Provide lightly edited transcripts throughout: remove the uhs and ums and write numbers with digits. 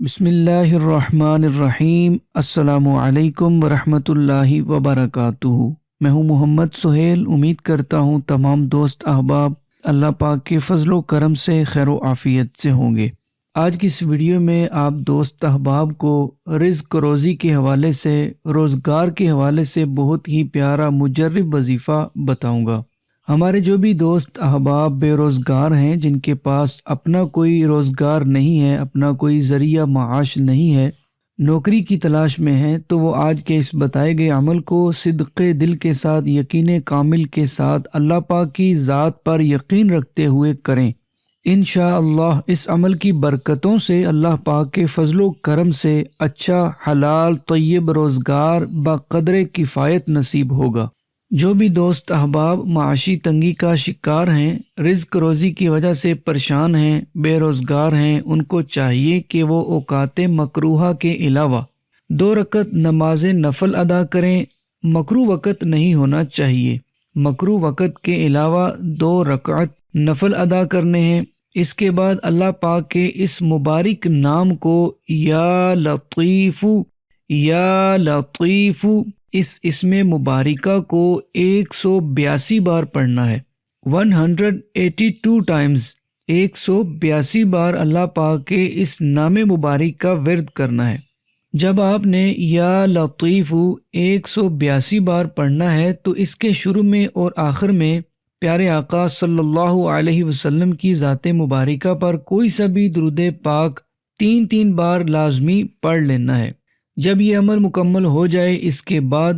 بسم اللہ الرحمن الرحیم۔ السلام علیکم ورحمۃ اللہ وبرکاتہ۔ میں ہوں محمد سہیل۔ امید کرتا ہوں تمام دوست احباب اللہ پاک کے فضل و کرم سے خیر و عافیت سے ہوں گے۔ آج کی اس ویڈیو میں آپ دوست احباب کو رزق روزی کے حوالے سے، روزگار کے حوالے سے بہت ہی پیارا مجرب وظیفہ بتاؤں گا۔ ہمارے جو بھی دوست احباب بے روزگار ہیں، جن کے پاس اپنا کوئی روزگار نہیں ہے، اپنا کوئی ذریعہ معاش نہیں ہے، نوکری کی تلاش میں ہیں، تو وہ آج کے اس بتائے گئے عمل کو صدق دل کے ساتھ، یقین کامل کے ساتھ، اللہ پاک کی ذات پر یقین رکھتے ہوئے کریں۔ انشاءاللہ اس عمل کی برکتوں سے اللہ پاک کے فضل و کرم سے اچھا حلال طیب روزگار بقدر کفایت نصیب ہوگا۔ جو بھی دوست احباب معاشی تنگی کا شکار ہیں، رزق روزی کی وجہ سے پریشان ہیں، بے روزگار ہیں، ان کو چاہیے کہ وہ اوقات مکروہہ کے علاوہ 2 رکعت نماز نفل ادا کریں۔ مکروہ وقت نہیں ہونا چاہیے، مکروہ وقت کے علاوہ 2 رکعت نفل ادا کرنے ہیں۔ اس کے بعد اللہ پاک کے اس مبارک نام کو یا لطیف یا لطیف، اس اسم مبارکہ کو 182 بار پڑھنا ہے۔ 182 ٹائمز، 182 بار اللہ پاک کے اس نام مبارک کا ورد کرنا ہے۔ جب آپ نے یا لطیف 182 بار پڑھنا ہے تو اس کے شروع میں اور آخر میں پیارے آقا صلی اللہ علیہ وسلم کی ذات مبارکہ پر کوئی سا بھی درود پاک 3 بار لازمی پڑھ لینا ہے۔ جب یہ عمل مکمل ہو جائے، اس کے بعد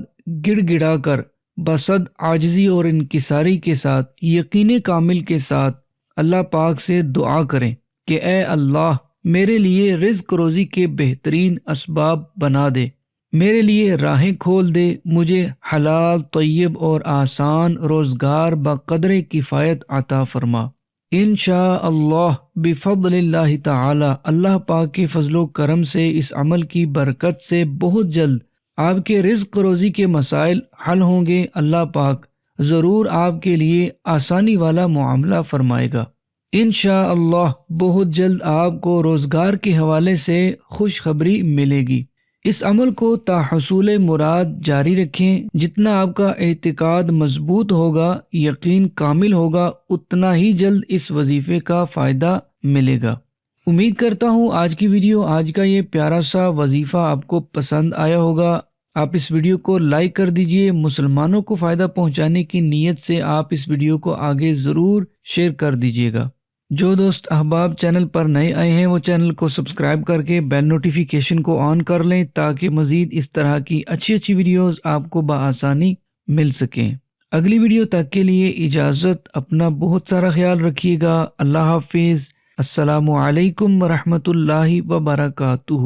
گڑ گڑا کر بصد عاجزی اور انکساری کے ساتھ، یقین کامل کے ساتھ اللہ پاک سے دعا کریں کہ اے اللہ میرے لیے رزق روزی کے بہترین اسباب بنا دے، میرے لیے راہیں کھول دے، مجھے حلال طیب اور آسان روزگار بقدر کفایت عطا فرما۔ انشاءاللہ بفضل اللہ تعالی، اللہ پاک کے فضل و کرم سے اس عمل کی برکت سے بہت جلد آپ کے رزق روزی کے مسائل حل ہوں گے۔ اللہ پاک ضرور آپ کے لیے آسانی والا معاملہ فرمائے گا۔ انشاءاللہ بہت جلد آپ کو روزگار کے حوالے سے خوشخبری ملے گی۔ اس عمل کو تا حصول مراد جاری رکھیں۔ جتنا آپ کا اعتقاد مضبوط ہوگا، یقین کامل ہوگا، اتنا ہی جلد اس وظیفے کا فائدہ ملے گا۔ امید کرتا ہوں آج کی ویڈیو، آج کا یہ پیارا سا وظیفہ آپ کو پسند آیا ہوگا۔ آپ اس ویڈیو کو لائک کر دیجئے۔ مسلمانوں کو فائدہ پہنچانے کی نیت سے آپ اس ویڈیو کو آگے ضرور شیئر کر دیجئے گا۔ جو دوست احباب چینل پر نئے آئے ہیں وہ چینل کو سبسکرائب کر کے بیل نوٹیفیکیشن کو آن کر لیں تاکہ مزید اس طرح کی اچھی ویڈیوز آپ کو بآسانی مل سکیں۔ اگلی ویڈیو تک کے لیے اجازت، اپنا بہت سارا خیال رکھیے گا۔ اللہ حافظ۔ السلام علیکم ورحمۃ اللہ وبرکاتہ۔